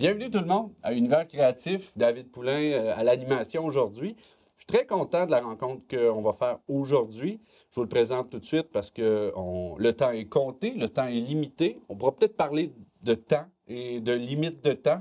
Bienvenue tout le monde à Univers créatif. David Poulain à l'animation aujourd'hui. Je suis très content de la rencontre qu'on va faire aujourd'hui. Je vous le présente tout de suite parce que le temps est compté, le temps est limité. On pourra peut-être parler de temps et de limite de temps,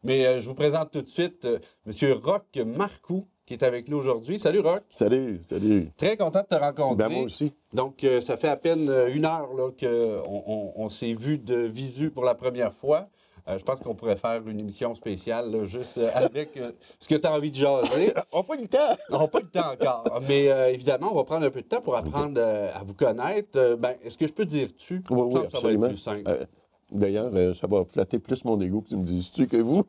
mais je vous présente tout de suite M. Roch Marcoux qui est avec nous aujourd'hui. Salut Roch. Salut, salut. Très content de te rencontrer. Ben, moi aussi. Donc, ça fait à peine une heure qu'on s'est vu de visu pour la première fois. Je pense qu'on pourrait faire une émission spéciale là, juste avec ce que tu as envie de jaser. On n'a pas eu le temps. On n'a pas eu le temps encore. Mais évidemment, on va prendre un peu de temps pour apprendre à vous connaître. Est-ce que je peux dire tu? Oui, oui, ça va être absolument. plus simple. D'ailleurs, ça va flatter plus mon ego que tu me dises tu que vous.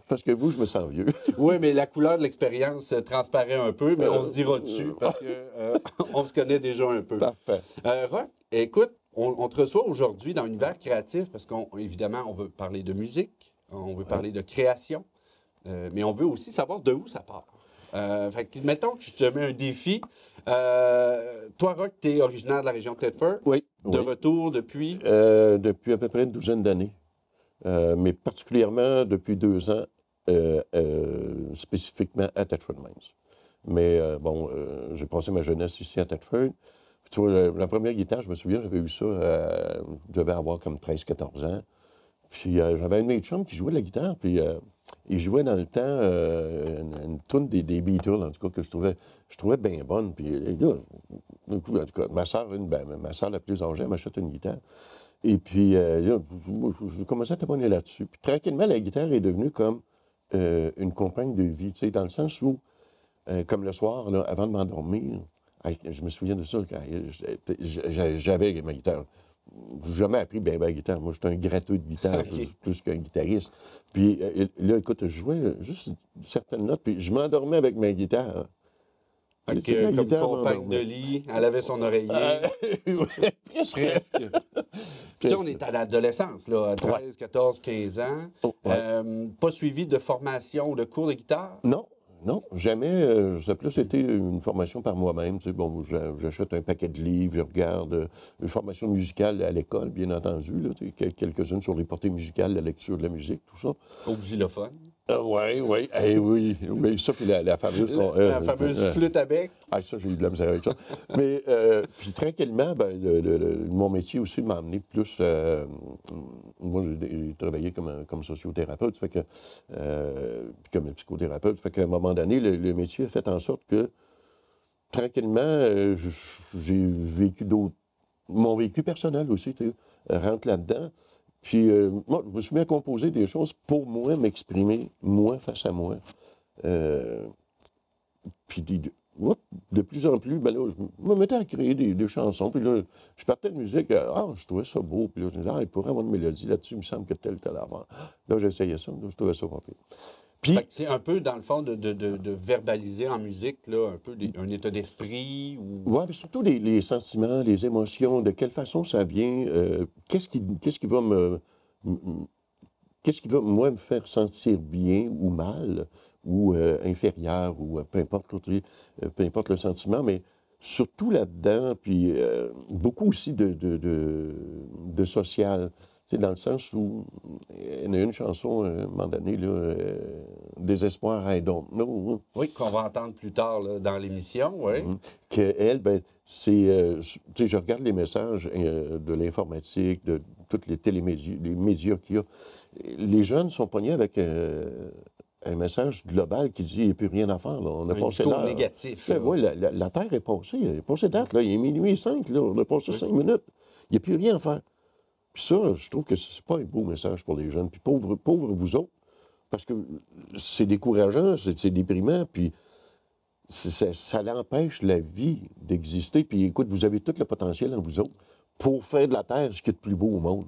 Parce que vous, je me sens vieux. Oui, mais la couleur de l'expérience transparaît un peu, mais on se dira dessus parce qu'on se connaît déjà un peu. Parfait. Roch, écoute, on te reçoit aujourd'hui dans l'univers créatif parce qu'évidemment, on veut parler de musique, on veut parler de création, mais on veut aussi savoir de où ça part. Fait que, mettons que je te mets un défi. Toi, Roch, tu es originaire de la région de Thetford. Oui. De retour depuis? Depuis à peu près une douzaine d'années. Mais particulièrement depuis 2 ans, spécifiquement à Thetford Mines. Mais j'ai passé ma jeunesse ici à Thetford. Puis, tu vois, la première guitare, je me souviens, j'avais eu ça, je devais avoir comme 13-14 ans. Puis j'avais un de mes chums qui jouait de la guitare, puis il jouait dans le temps une tune des Beatles, en tout cas, que je trouvais bien bonne. Puis là, du coup, en tout cas, ma soeur la plus âgée, elle m'achète une guitare. Et puis là, je commençais à t'abonner là-dessus. Puis tranquillement, la guitare est devenue comme une compagne de vie, tu sais, dans le sens où, comme le soir, là, avant de m'endormir, je me souviens de ça, quand j'avais ma guitare. Je n'ai jamais appris bien la guitare. Moi, j'étais un gratteux de guitare, plus qu'un guitariste. Puis là, écoute, je jouais juste certaines notes, puis je m'endormais avec ma guitare. Fait que, comme compagne de lit, elle avait son oreiller. Presque. Puis ça, on est à l'adolescence, là, 13, 14, 15 ans. Oh, ouais. Pas suivi de formation ou de cours de guitare? Non, jamais. Ça a plus été une formation par moi-même. Tu sais, bon, j'achète un paquet de livres, je regarde une formation musicale à l'école, bien entendu. Là, tu sais, quelques-unes sur les portées musicales, la lecture de la musique, tout ça. Au xylophone? Oui. Oui, ça, puis la fameuse... La fameuse flûte à bec? Ah, ça, j'ai eu de la misère avec ça. Mais, puis tranquillement, mon métier aussi m'a amené plus... moi, j'ai travaillé comme sociothérapeute, fait que, puis comme psychothérapeute, fait qu'à un moment donné, le métier a fait en sorte que, tranquillement, j'ai vécu mon vécu personnel aussi, tu sais, rentre là-dedans. Puis, moi, je me suis mis à composer des choses pour moi, m'exprimer, moi, face à moi. Puis, de plus en plus, là, je me mettais à créer des chansons. Puis là, je partais de musique, je trouvais ça beau. Puis là, je me disais, il pourrait avoir une mélodie là-dessus, il me semble que tel avant. Là, j'essayais ça, là, je trouvais ça pas pire. Puis, c'est un peu, dans le fond, de verbaliser en musique, là, un peu un état d'esprit ou... Oui, mais surtout les sentiments, les émotions, de quelle façon ça vient, qu'est-ce qui va moi, me faire sentir bien ou mal, ou inférieur, ou peu importe le sentiment, mais surtout là-dedans, puis beaucoup aussi de social. C'est dans le sens où il y en a une chanson, à un moment donné, là, Désespoir, I don't know. Oui, qu'on va entendre plus tard là, dans l'émission, oui. Qu'elle, c'est... tu sais, je regarde les messages de l'informatique, de tous les télémédias, les médias qu'il y a. Les jeunes sont pognés avec un message global qui dit qu'il n'y a plus rien à faire. Là. On a passé discours négatif. Oui, la Terre est passée. Elle est passée date. Là. Il est minuit 5. Là. On a passé 5 minutes. Il n'y a plus rien à faire. Puis ça, je trouve que c'est pas un beau message pour les jeunes. Puis pauvres vous autres, parce que c'est décourageant, c'est déprimant, puis ça l'empêche la vie d'exister. Puis écoute, vous avez tout le potentiel en vous autres pour faire de la Terre ce qu'il y a de plus beau au monde.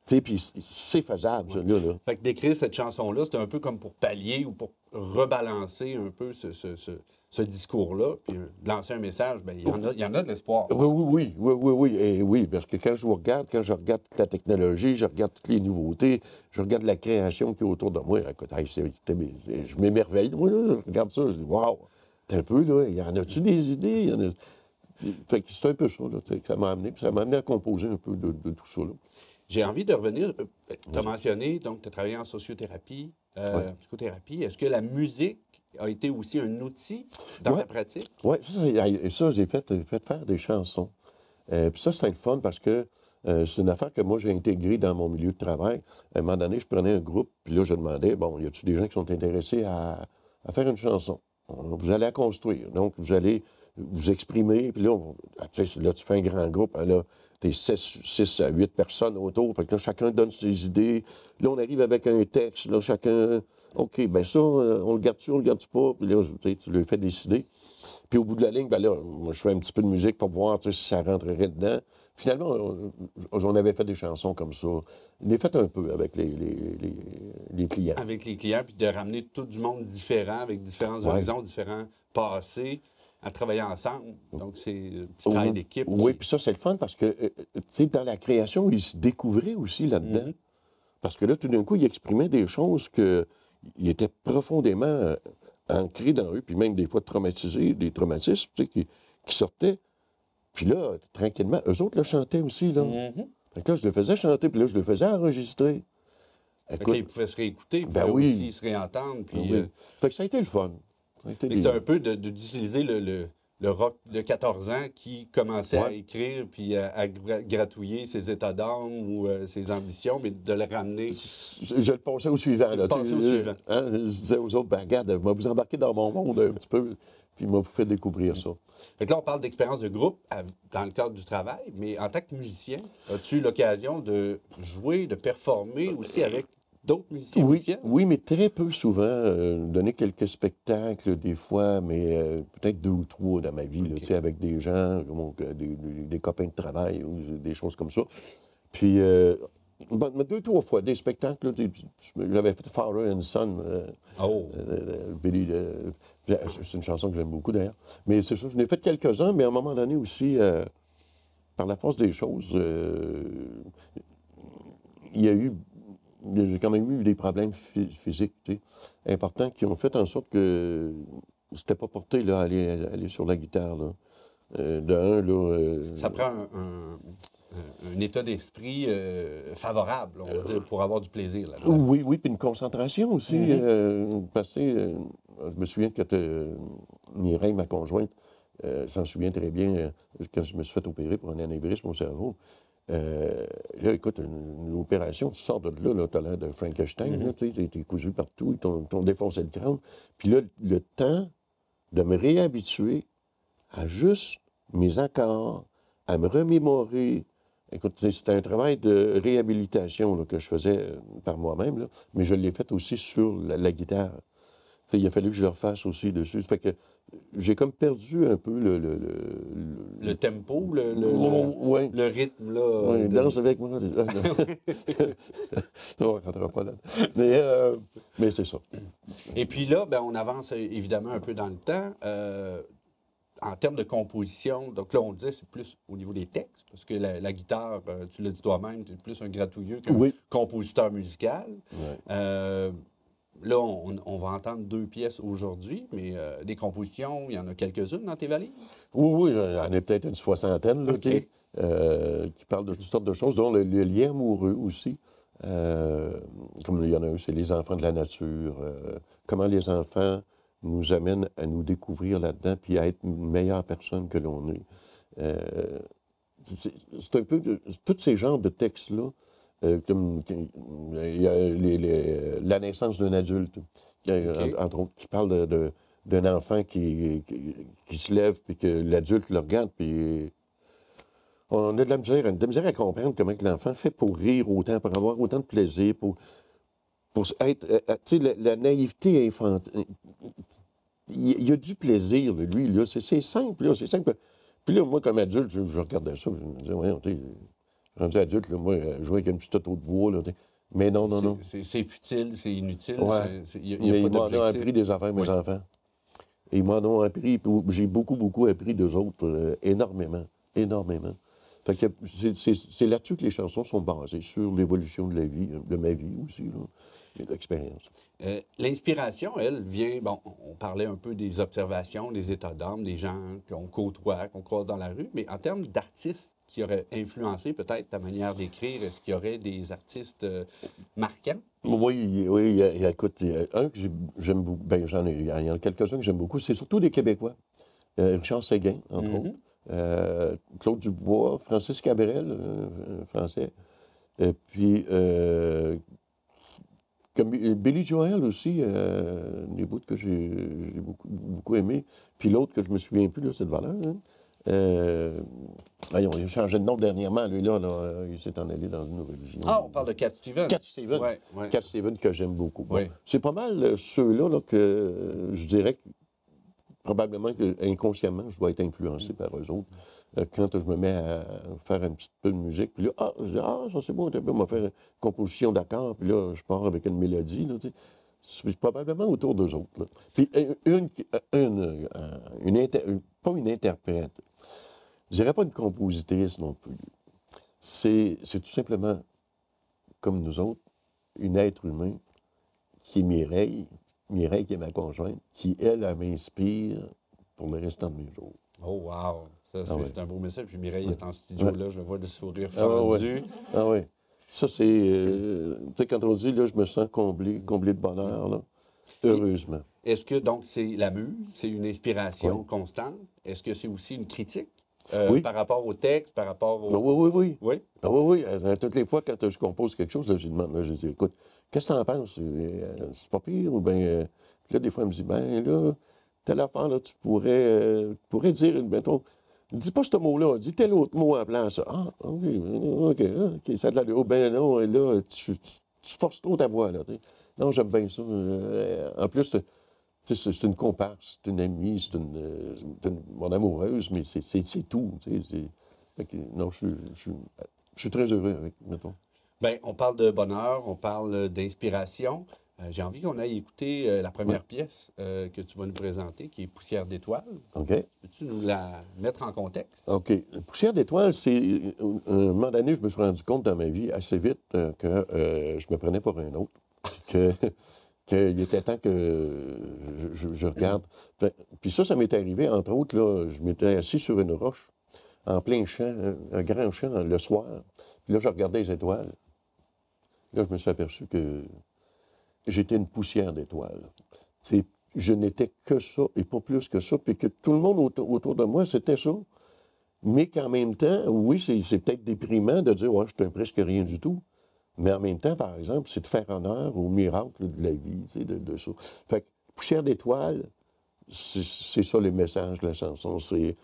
Tu sais, puis c'est faisable, ça, là. Fait que d'écrire cette chanson-là, c'est un peu comme pour pallier ou pour rebalancer un peu ce discours-là, puis de lancer un message, bien, il y en a de l'espoir. Oui, parce que quand je regarde toute la technologie, je regarde toutes les nouveautés, je regarde la création qui est autour de moi, écoute, je m'émerveille, moi, là, je regarde ça, je dis, waouh, t'es un peu, là, y en a-tu des idées? Fait que c'est un peu ça, là, ça m'a amené à composer un peu de tout ça, là. J'ai envie de revenir. Tu as mentionné, donc, tu as travaillé en sociothérapie, psychothérapie. Est-ce que la musique a été aussi un outil dans ta pratique? Oui, ça j'ai fait faire des chansons. Puis ça, c'était le fun parce que c'est une affaire que moi, j'ai intégrée dans mon milieu de travail. À un moment donné, je prenais un groupe, puis là, je demandais, bon, y a-t-il des gens qui sont intéressés à faire une chanson? Vous allez la construire. Donc, vous allez vous exprimer, puis là, là tu fais un grand groupe, hein, là, t'es 6 à 8 personnes autour, fait que là, chacun donne ses idées. Là, on arrive avec un texte, là, chacun, OK, bien ça, on le garde-tu, on le garde-tu pas? Puis là, tu le fais décider. Puis au bout de la ligne, ben là, moi, je fais un petit peu de musique pour voir si ça rentrerait dedans. Finalement, on avait fait des chansons comme ça. On les fait un peu avec les clients. Avec les clients, puis de ramener tout du monde différent, avec différents horizons, différents passés, à travailler ensemble. Donc, c'est un petit travail d'équipe. Oui, puis ça, c'est le fun parce que, tu sais, dans la création, ils se découvraient aussi là-dedans. Parce que là, tout d'un coup, ils exprimaient des choses qu'ils étaient profondément ancrés dans eux, puis même des fois traumatisés, des traumatismes, tu sais, qui sortaient. Puis là, tranquillement, eux autres le chantaient aussi, là. Fait que là, je le faisais chanter, puis là, je le faisais enregistrer. Écoute, ils pouvaient se réécouter, puis aussi se réentendre. Puis, fait que ça a été le fun. C'est un peu d'utiliser le rock de 14 ans qui commençait à écrire puis à gratouiller ses états d'âme ou ses ambitions, mais de le ramener. Je le pensais au suivant. Là, je disais aux autres, ben regarde, je vais vous embarquer dans mon monde un petit peu, puis il m'a fait découvrir ça. Fait que là, on parle d'expérience de groupe dans le cadre du travail, mais en tant que musicien, as-tu eu l'occasion de jouer, de performer aussi avec d'autres musiciens? Oui, mais très peu souvent. Donner quelques spectacles des fois, mais peut-être 2 ou 3 dans ma vie, là, avec des gens, des copains de travail ou des choses comme ça. Puis, 2 ou 3 fois, des spectacles. Là, j'avais fait Father and Son. Billy, c'est une chanson que j'aime beaucoup d'ailleurs. Mais c'est ça, je n'ai fait quelques-uns, mais à un moment donné aussi, par la force des choses, j'ai quand même eu des problèmes physiques, tu sais, importants qui ont fait en sorte que c'était pas porté là, à aller sur la guitare. Là. Ça prend un état d'esprit favorable, on va dire, pour avoir du plaisir. Là, oui, puis une concentration aussi. Je me souviens que Mireille, ma conjointe, s'en souvient très bien quand je me suis fait opérer pour un anévrisme au cerveau. Là, écoute, une opération, tu sors de là, tu as l'air de Frankenstein, tu es cousu partout, ils t'ont défoncé le crâne. Puis là, le temps de me réhabituer à juste mes accords, à me remémorer. Écoute, c'était un travail de réhabilitation là, que je faisais par moi-même, là, mais je l'ai fait aussi sur la guitare. T'sais, il a fallu que je le refasse aussi dessus. Ça fait que j'ai comme perdu un peu le tempo, le rythme. Là, oui, danse avec moi. On ne rentrera pas là. Mais c'est ça. Et puis là, ben, on avance évidemment un peu dans le temps. En termes de composition, donc là, on disait c'est plus au niveau des textes, parce que la guitare, tu l'as dit toi-même, tu es plus un gratouilleux qu'un compositeur musical. Là, on va entendre 2 pièces aujourd'hui, mais des compositions, il y en a quelques-unes dans tes valises? Oui, j'en ai peut-être une 60aine là, qui parlent de toutes sortes de choses, dont le lien amoureux aussi. Comme il y en a un, c'est les enfants de la nature. Comment les enfants nous amènent à nous découvrir là-dedans puis à être une meilleure personne que l'on est. C'est un peu tous ces genres de textes-là. Comme il y a la naissance d'un adulte, entre autres, qui parle d'un enfant qui se lève, puis que l'adulte le regarde, puis on a de la misère à comprendre comment l'enfant fait pour rire autant, pour avoir autant de plaisir, pour être... tu sais, la naïveté infantile... Il y a du plaisir, lui, là. C'est simple, là, c'est simple. Puis là, moi, comme adulte, je regardais ça, je me disais, voyons, tu sais... Rendu adulte, là, moi, jouer avec une petite auto de bois, là, mais non. C'est futile, c'est inutile. Ouais. Il ils m'en ont appris des affaires, mes enfants. Et ils m'en ont appris, j'ai beaucoup appris d'eux autres, énormément. Fait que c'est là-dessus que les chansons sont basées, sur l'évolution de la vie, de ma vie aussi, là. et d'expérience. L'inspiration, elle, vient, bon, on parlait un peu des observations, des états d'âme, des gens qu'on côtoie, qu'on croise dans la rue, mais en termes d'artistes qui auraient influencé peut-être ta manière d'écrire, est-ce qu'il y aurait des artistes marquants? Oui, écoute, il y a un que j'aime beaucoup, ben il y en a quelques-uns que j'aime beaucoup, c'est surtout des Québécois. Richard Séguin, entre autres. Claude Dubois, Francis Cabrel, français. Et puis, comme Billy Joel aussi, des bouts que j'ai beaucoup aimé. Puis l'autre que je me souviens plus, là, c'est de valeur. Il a changé de nom dernièrement, lui, là il s'est en allé dans une nouvelle religion. Ah, on parle de Cat Stevens. Cat Stevens. Ouais. Cat Stevens que j'aime beaucoup. Bon, Oui. c'est pas mal ceux-là là, que je dirais que probablement que inconsciemment, je dois être influencé par eux autres. Quand je me mets à faire un petit peu de musique, puis là, je dis, ça c'est bon, on va faire une composition d'accords, puis là, je pars avec une mélodie, là, tu sais. C'est probablement autour d'eux autres. Là. Puis pas une interprète, je dirais pas une compositrice non plus. C'est tout simplement, comme nous autres, une être humain qui est Mireille qui est ma conjointe, qui, elle m'inspire pour le restant de mes jours. Oh, wow! Ça, c'est un beau message. Puis Mireille est en studio, là, je le vois le sourire fendu. Ah oui. Ça, c'est... tu sais, quand on dit, là, je me sens comblé de bonheur, là, heureusement. Est-ce que, donc, c'est la muse, c'est une inspiration constante? Est-ce que c'est aussi une critique par rapport au texte, par rapport au... Oui. Oui? Oui. Toutes les fois, quand je compose quelque chose, là, je demande, là, je dis, écoute, qu'est-ce que t'en penses? C'est pas pire? Ou bien... là, des fois, elle me dit, ben là, telle affaire, là, tu pourrais dire, mettons, dis pas ce mot-là, dis tel autre mot en place. Ah, OK, ça a de la... Oh, ben non, là, tu forces trop ta voix, là. T'sais. Non, j'aime bien ça. En plus, c'est une comparse, c'est une amie, c'est mon amoureuse, mais c'est tout. Non, je suis très heureux avec, mettons. Bien, on parle de bonheur, on parle d'inspiration. J'ai envie qu'on aille écouter la première pièce que tu vas nous présenter, qui est Poussière d'étoiles. OK. Peux-tu nous la mettre en contexte? OK. Poussière d'étoiles, c'est... un moment donné, je me suis rendu compte dans ma vie assez vite que je me prenais pour un autre. Qu'il était temps que je regarde. Puis ça m'est arrivé, entre autres, là, je m'étais assis sur une roche, en plein champ, un grand champ, le soir. Puis là, je regardais les étoiles. Là, je me suis aperçu que j'étais une poussière d'étoiles. Je n'étais que ça, et pas plus que ça, puis que tout le monde autour de moi, c'était ça. Mais qu'en même temps, oui, c'est peut-être déprimant de dire « ouais, je suis presque rien du tout ». Mais en même temps, par exemple, c'est de faire honneur au miracle de la vie, tu sais, de ça. Fait que poussière d'étoiles, c'est ça les messages de la chanson. C'est...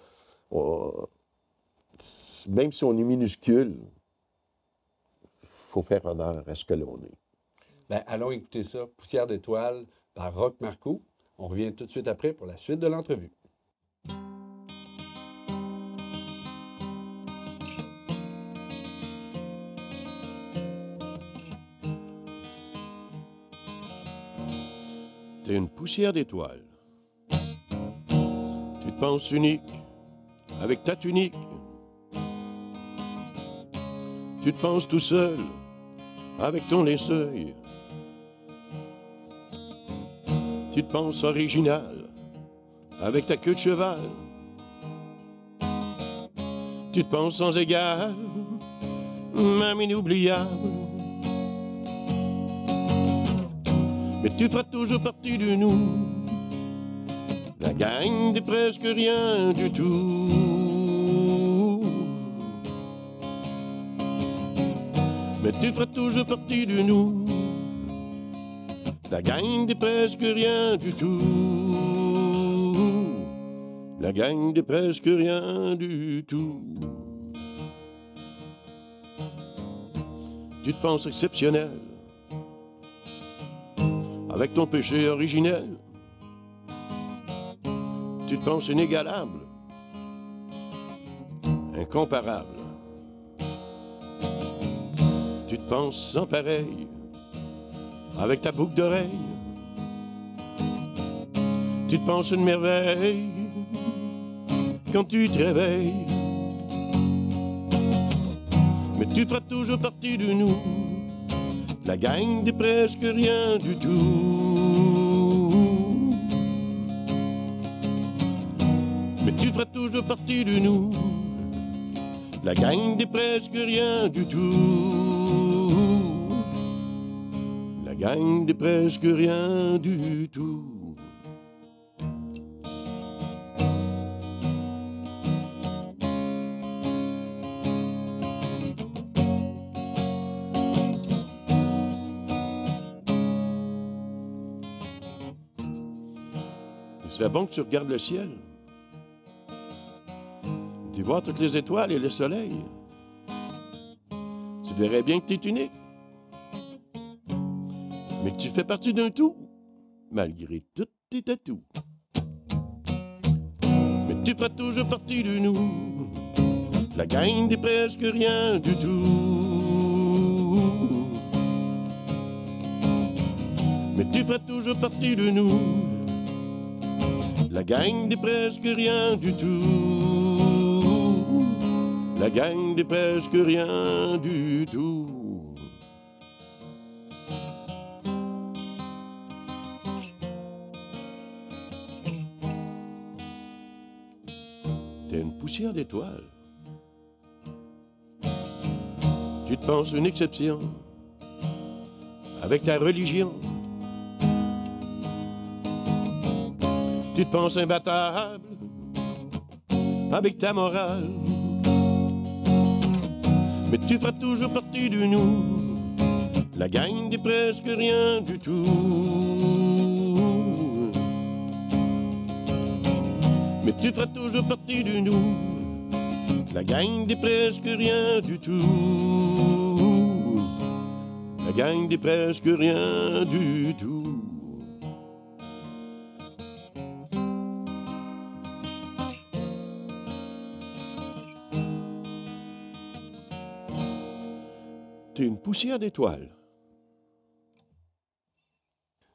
même si on est minuscule, il faut faire honneur à ce que l'on est. Bien, allons écouter ça, Poussière d'étoiles, par Roch Marcoux. On revient tout de suite après pour la suite de l'entrevue. T'es une poussière d'étoiles. Tu te penses unique avec ta tunique. Tu te penses tout seul avec ton linceul. Tu te penses original avec ta queue de cheval. Tu te penses sans égal, même inoubliable. Mais tu feras toujours partie de nous, la gang des presque rien du tout. Mais tu feras toujours partie de nous, la gang des presque rien du tout. La gang des presque rien du tout. Tu te penses exceptionnel avec ton péché originel. Tu te penses inégalable, incomparable. Tu te penses sans pareil, avec ta boucle d'oreille. Tu te penses une merveille, quand tu te réveilles. Mais tu feras toujours partie de nous, La gang des presque rien du tout. Mais tu feras toujours partie de nous. La gang des presque rien du tout. La gang des presque rien du tout. Il serait bon que tu regardes le ciel. Tu vois toutes les étoiles et le soleil. Tu verrais bien que tu es unique. Mais que tu fais partie d'un tout, malgré tous tes tatous. Mais tu feras toujours partie de nous, la gang des presque rien du tout. Mais tu feras toujours partie de nous, la gang des presque rien du tout. La gang des presque rien du tout. T'es une poussière d'étoiles. Tu te penses une exception avec ta religion. Tu te penses imbattable avec ta morale. Mais tu feras toujours partie de nous, la gang des presque rien du tout. Mais tu feras toujours partie de nous, la gang des presque rien du tout. La gang des presque rien du tout. T'es une poussière d'étoiles.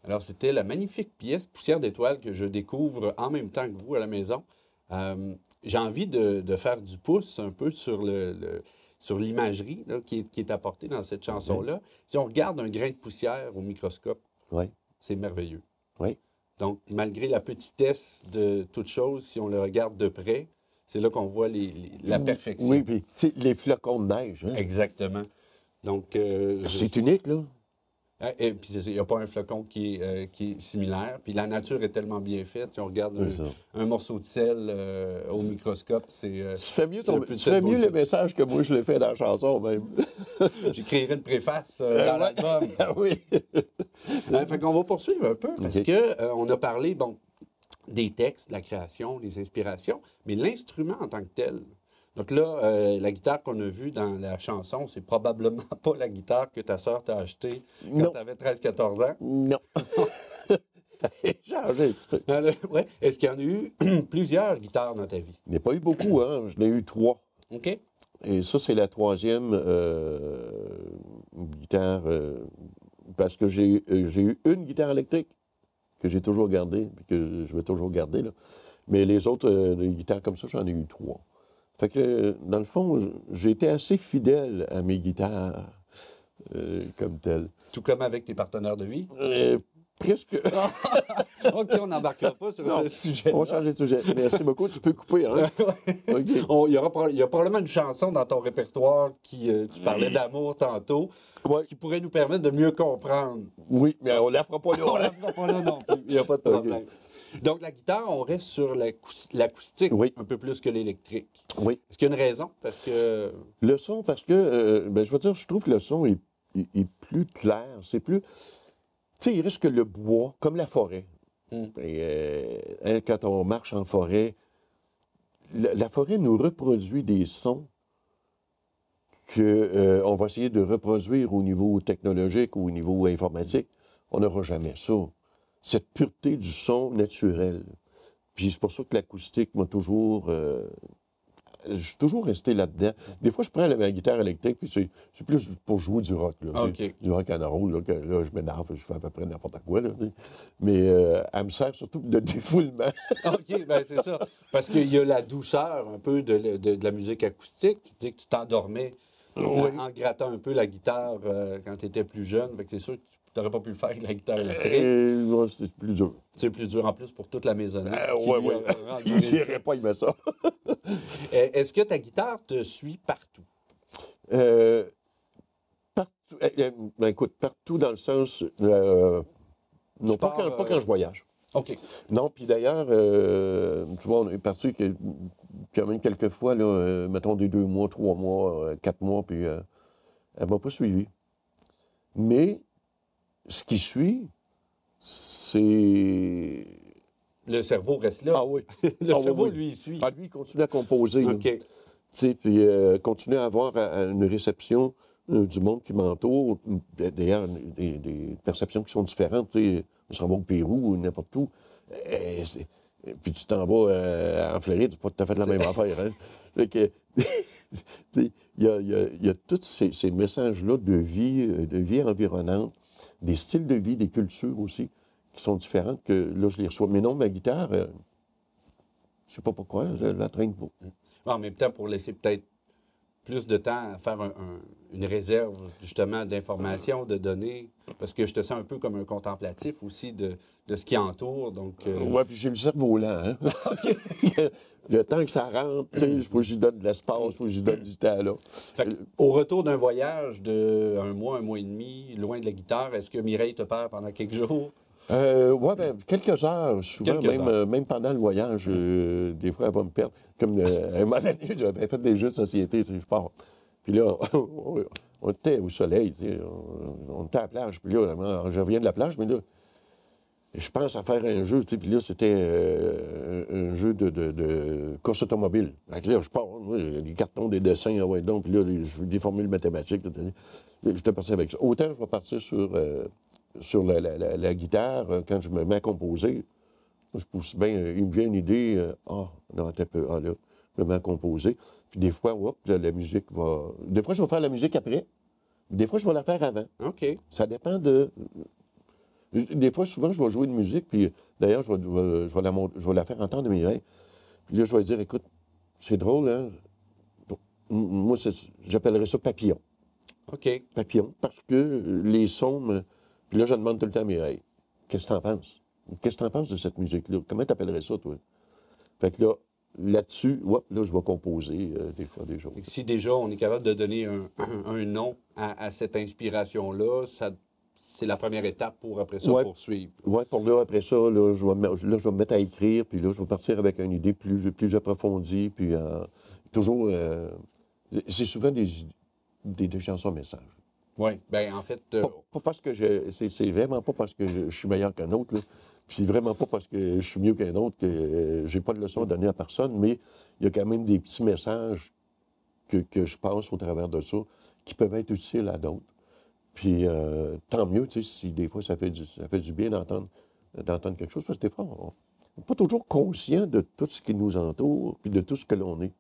Alors, c'était la magnifique pièce Poussière d'étoiles que je découvre en même temps que vous à la maison. J'ai envie de faire du pouce un peu sur sur l'imagerie qui est apportée dans cette chanson-là. Si on regarde un grain de poussière au microscope, c'est merveilleux. Oui. Donc, malgré la petitesse de toute chose, si on le regarde de près, c'est là qu'on voit la perfection. Oui, puis les flocons de neige. Hein? Exactement. Donc, c'est unique, là. Et puis, il n'y a pas un flocon qui est similaire. Puis, la nature est tellement bien faite. Si on regarde un morceau de sel au microscope, c'est... Tu fais mieux, le message que moi, je l'ai fait dans la chanson, même. J'écrirai une préface dans l'album. Oui. Fait qu'on va poursuivre un peu, parce qu'on a parlé, des textes, de la création, des inspirations, mais l'instrument en tant que tel... Donc là, la guitare qu'on a vue dans la chanson, c'est probablement pas la guitare que ta sœur t'a achetée quand tu avais 13-14 ans. Non. J'ai changé un petit peu. Ouais. Est-ce qu'il y en a eu plusieurs guitares dans ta vie? Il n'y a pas eu beaucoup, hein. Je n'ai eu 3. OK. Et ça, c'est la 3e guitare, parce que j'ai eu une guitare électrique que j'ai toujours gardée, puis que je vais toujours garder, là. Mais les autres des guitares comme ça, j'en ai eu 3. Fait que, dans le fond, j'ai été assez fidèle à mes guitares comme telles. Tout comme avec tes partenaires de vie? Presque. OK, on n'embarquera pas sur ce sujet. On va changer de sujet. Merci beaucoup. Tu peux couper, hein? Okay. Il y a probablement une chanson dans ton répertoire qui... tu parlais d'amour tantôt, qui pourrait nous permettre de mieux comprendre. Oui, mais on ne la fera pas là. On ne la fera pas là non plus. Il n'y a pas de problème. Donc, la guitare, on reste sur l'acoustique un peu plus que l'électrique. Oui. Est-ce qu'il y a une raison? Parce que... Le son, parce que, je veux dire, je trouve que le son est plus clair. C'est plus... Tu sais, il reste que le bois, comme la forêt. Et, quand on marche en forêt, la forêt nous reproduit des sons qu'on va essayer de reproduire au niveau technologique ou au niveau informatique. On n'aura jamais ça. Cette pureté du son naturel. Puis c'est pour ça que l'acoustique m'a toujours... je suis toujours resté là-dedans. Des fois, je prends ma guitare électrique, puis c'est plus pour jouer du rock. Là, du rock and roll, là, que là, je m'énerve, je fais à peu près n'importe quoi. Là, mais elle me sert surtout de défoulement. OK, bien c'est ça. Parce qu'il y a la douceur un peu de la musique acoustique. Tu dis que tu t'endormais Oui. en grattant un peu la guitare quand tu étais plus jeune. Fait que c'est sûr que tu n'aurais pas pu le faire avec la guitare électrique. Ouais, c'est plus dur. C'est plus dur en plus pour toute la maisonnette. qui, Ouais, lui, ouais. a rendu Il ça. n'irait pas aimer ça. Est-ce que ta guitare te suit partout? Partout. Ben, écoute, partout dans le sens. Non, pas quand je voyage. OK. Non, puis d'ailleurs, tu vois, on est parti quand même quelques fois, là, mettons des 2 mois, 3 mois, 4 mois, puis elle m'a pas suivi. Mais ce qui suit, c'est. Le cerveau reste là. Ah oui. Le Ah oui, cerveau, oui. lui, il suit. Ah, lui, il continue à composer. là. OK. Tu sais, puis continuer à avoir une réception du monde qui m'entoure. D'ailleurs, des perceptions qui sont différentes. Tu sais, on s'en va au Pérou ou n'importe où. Puis tu t'en vas en Floride, c'est pas tout à fait la même affaire. Hein? Fait que, tu sais, il y a tous ces messages-là de vie environnante, des styles de vie, des cultures aussi, qui sont différentes que là, je les reçois. Mais non, ma guitare, je sais pas pourquoi, je la traîne pas. En même temps, pour laisser peut-être plus de temps à faire une réserve, justement, d'informations, de données, parce que je te sens un peu comme un contemplatif aussi de ce qui entoure. Donc, Ouais, puis j'ai le cerveau lent. Hein? Le temps que ça rentre, il faut que j'y donne de l'espace, il faut que j'y donne du temps, là. Fait que, au retour d'un voyage de un mois et demi, loin de la guitare, est-ce que Mireille te perd pendant quelques jours? Oui, bien, quelques heures, souvent, Quelques heures. même pendant le voyage, des fois, elle va me perdre. Comme à un moment donné, j'avais fait des jeux de société, tu sais, je pars. Puis là, on était au soleil, tu sais, on était à la plage. Puis là, je reviens de la plage, mais là, je pense à faire un jeu, tu sais, puis là, c'était un jeu de course automobile. Donc là, je pars, moi, des cartons, des dessins, ah ouais, donc, puis là, des formules mathématiques, tout, j'étais parti avec ça. Autant je vais partir sur la guitare, quand je me mets à composer, je pousse bien, il me vient une idée, non, attends un peu, là, je me mets à composer. Puis des fois, hop, là, la musique va. Des fois, je vais faire la musique après, des fois, je vais la faire avant. OK. Ça dépend de. Des fois, souvent, je vais jouer de musique, puis d'ailleurs, je vais la faire entendre à Mireille. Puis là, je vais dire, écoute, c'est drôle, hein? Moi, j'appellerais ça papillon. OK. Papillon, parce que les sons. Puis là, je demande tout le temps à Mireille, qu'est-ce que t'en penses? Qu'est-ce que t'en penses de cette musique-là? Comment t'appellerais ça, toi? Fait que là-dessus, là, je vais composer des fois des choses. Si déjà on est capable de donner un nom à cette inspiration-là, c'est la première étape pour après ça poursuivre. Oui, pour là, après ça, là, je vais me mettre à écrire, puis là, je vais partir avec une idée plus approfondie, puis toujours, c'est souvent des chansons messages. Oui, bien en fait... Pas parce que c'est vraiment pas parce que je suis meilleur qu'un autre, là. Puis vraiment pas parce que je suis mieux qu'un autre que j'ai pas de leçon à donner à personne, mais il y a quand même des petits messages que je passe au travers de ça qui peuvent être utiles à d'autres. Puis tant mieux, tu sais, si des fois ça fait du bien d'entendre quelque chose, parce que des fois, on n'est pas toujours conscient de tout ce qui nous entoure, puis de tout ce que l'on est.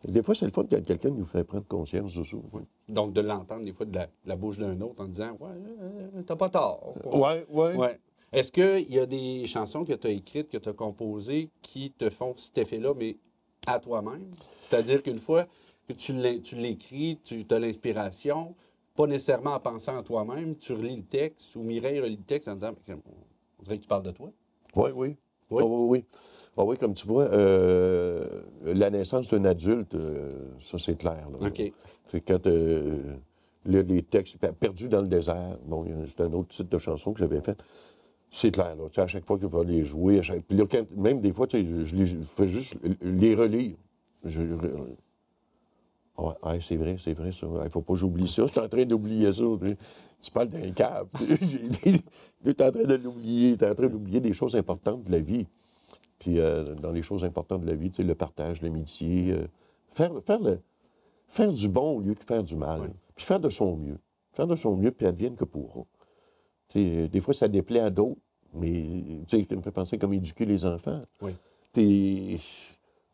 Des fois, c'est le fun quand quelqu'un nous fait prendre conscience de ça. Oui. Donc, de l'entendre des fois de la bouche d'un autre en disant « Ouais, t'as pas tort. » Ouais. Est-ce qu'il y a des chansons que tu as écrites, que tu as composées, qui te font cet effet-là, mais à toi-même? C'est-à-dire qu'une fois que tu l'écris, tu as l'inspiration, pas nécessairement en pensant à toi-même, tu relis le texte, ou Mireille relit le texte en disant « On dirait que tu parles de toi. » Oui. Oui. Oui. Ah oui, comme tu vois, la naissance d'un adulte, ça, c'est clair. Là. OK. C'est quand les textes, Perdu dans le désert, bon, c'est un autre titre de chanson que j'avais fait. C'est clair, là. Tu sais, à chaque fois que je vais les jouer, puis là, même des fois, tu sais, je fais juste les relire. C'est vrai, ça. Il ne faut pas que j'oublie ça. Je suis en train d'oublier ça. Tu parles d'un câble. Tu es en train de l'oublier. Tu es en train d'oublier des choses importantes de la vie. Puis dans les choses importantes de la vie, tu sais, le partage, l'amitié, faire du bon au lieu que faire du mal. Oui. Puis faire de son mieux. Faire de son mieux, puis advienne que pourra. Tu sais, des fois, ça déplaît à d'autres, mais tu sais, ça me fait penser comme éduquer les enfants. Oui.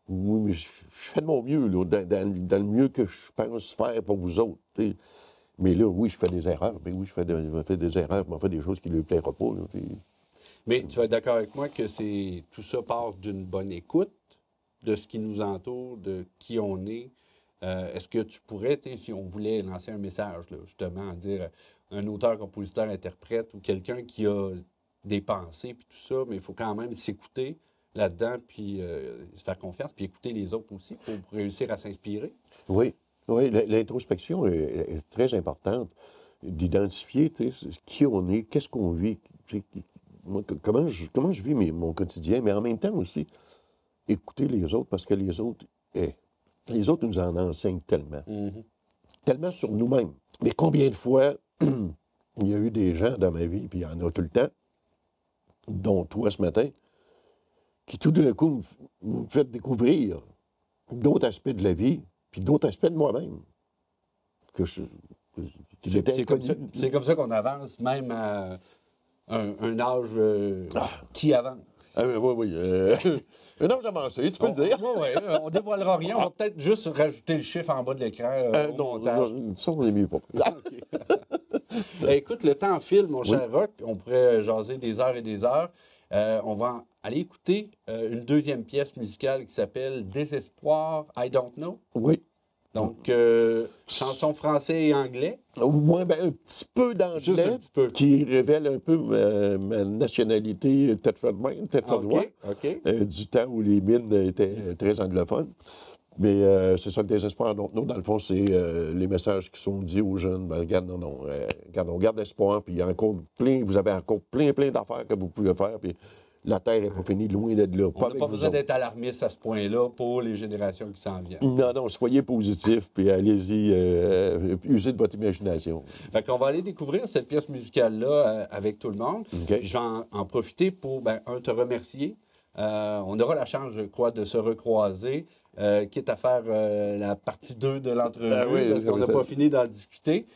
Oui, mais je fais de mon mieux, là, dans le mieux que je pense faire pour vous autres. T'sais. Mais là, oui, je fais des erreurs. Mais oui, je fais des erreurs, mais on fait des choses qui ne lui plairont pas. Là, mais tu vas être d'accord avec moi que tout ça part d'une bonne écoute de ce qui nous entoure, de qui on est, Est-ce que tu pourrais, si on voulait lancer un message, là, justement, dire un auteur, compositeur, interprète ou quelqu'un qui a des pensées puis tout ça, mais il faut quand même s'écouter là-dedans puis se faire confiance puis écouter les autres aussi pour réussir à s'inspirer? Oui, oui, l'introspection est très importante. D'identifier qui on est, qu'est-ce qu'on vit, moi, comment je vis mon quotidien, mais en même temps aussi, écouter les autres parce que les autres nous en enseignent tellement. Tellement sur nous-mêmes. Mais combien de fois il y a eu des gens dans ma vie, puis il y en a tout le temps, dont toi ce matin, qui tout d'un coup me fait découvrir d'autres aspects de la vie, puis d'autres aspects de moi-même. C'est comme ça qu'on avance, même à un âge qui avance. Oui. Un âge avancé, tu peux le dire. Oui, on ne dévoilera rien. On va peut-être juste rajouter le chiffre en bas de l'écran au montage. Non, ça, on est mieux pas. Écoute, le temps file, mon cher Roch. On pourrait jaser des heures et des heures. On va aller écouter une deuxième pièce musicale qui s'appelle « Désespoir, I Don't Know ». Oui. Donc, chanson français et anglais. Oui, un petit peu d'anglais. Juste un petit peu. Qui révèle un peu ma nationalité tête-ford-droit. Du temps où les mines étaient très anglophones. Mais c'est ça, le désespoir. Donc, nous, dans le fond, c'est les messages qui sont dits aux jeunes. Regarde, on garde espoir, puis il y a encore vous avez encore plein d'affaires que vous pouvez faire, puis la Terre n'est pas finie, loin d'être là. On n'a pas besoin d'être alarmiste à ce point-là pour les générations qui s'en viennent. Non, soyez positifs, puis allez-y, usez de votre imagination. Fait qu'on va aller découvrir cette pièce musicale-là avec tout le monde. Okay. Je vais en profiter pour, te remercier. On aura la chance, je crois, de se recroiser, quitte à faire la partie 2 de l'entrevue, parce qu'on n'a pas fini d'en discuter.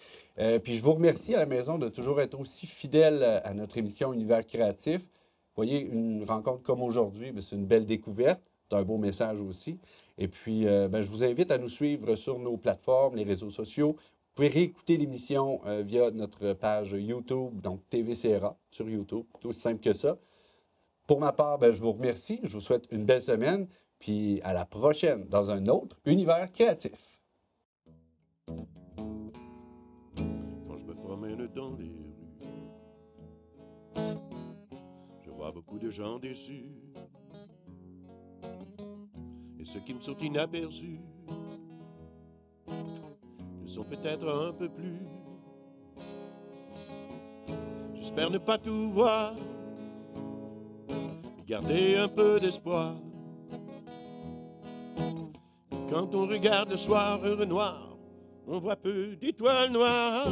Puis je vous remercie à la maison de toujours être aussi fidèle à notre émission Univers créatif. Vous voyez, une rencontre comme aujourd'hui, c'est une belle découverte. C'est un beau message aussi. Et puis, je vous invite à nous suivre sur nos plateformes, les réseaux sociaux. Vous pouvez réécouter l'émission via notre page YouTube, donc TVCRA sur YouTube. C'est aussi simple que ça. Pour ma part, je vous remercie. Je vous souhaite une belle semaine. Puis à la prochaine dans un autre Univers créatif. Quand je me promène dans les rues, je vois beaucoup de gens déçus. Et ceux qui me sont inaperçus ne sont peut-être un peu plus. J'espère ne pas tout voir, mais garder un peu d'espoir. Quand on regarde le soir heureux noir, on voit peu d'étoiles noires.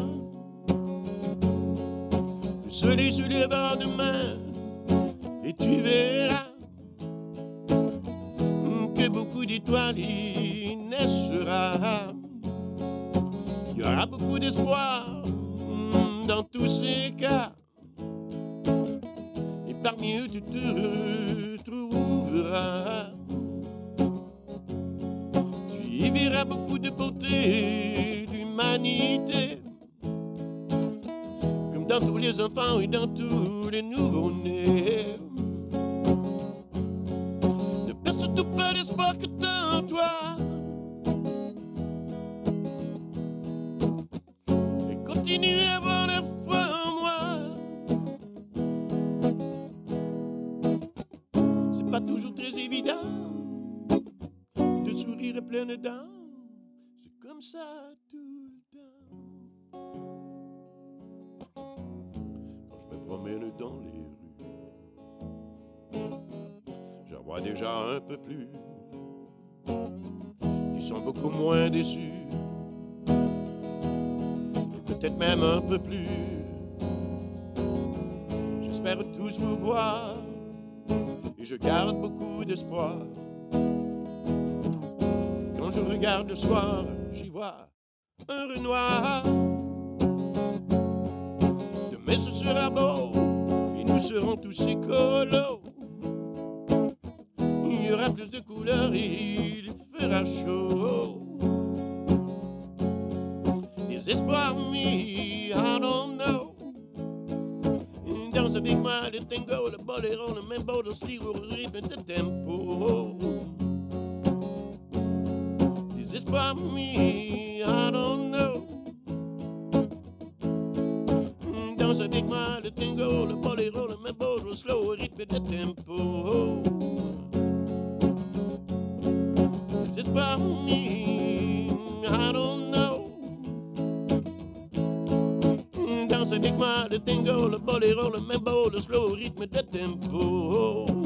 Le soleil se lèvera demain et tu verras que beaucoup d'étoiles y naissera. Il y aura beaucoup d'espoir dans tous ces cas. Et parmi eux tu te retrouveras. Tu y verras beaucoup de beauté, d'humanité, comme dans tous les enfants et dans tous les nouveaux-nés. Ne perds surtout pas l'espoir que t'as en toi, et continue à avoir la foi en moi. C'est pas toujours très évident de sourire plein de dents, c'est comme ça tout le temps. Quand je me promène dans les rues, j'en vois déjà un peu plus, qui sont beaucoup moins déçus, et peut-être même un peu plus. J'espère tous vous voir, et je garde beaucoup d'espoir. Quand je regarde le soir, j'y vois un Renoir. Demain ce sera beau, et nous serons tous écolos. Il y aura plus de couleurs et il fera chaud. Des espoirs, me, I don't know. Dans ce big wild tango, le boléro, le mambo, le style, le rythme de tempo. Espoir pas me, I don't know. Danse avec moi le tango, le boléro, le mambo, le slow, au rythme de tempo. C'est pas me, I don't know. Danse avec moi le tango, le boléro, le mambo, le slow, au rythme de tempo.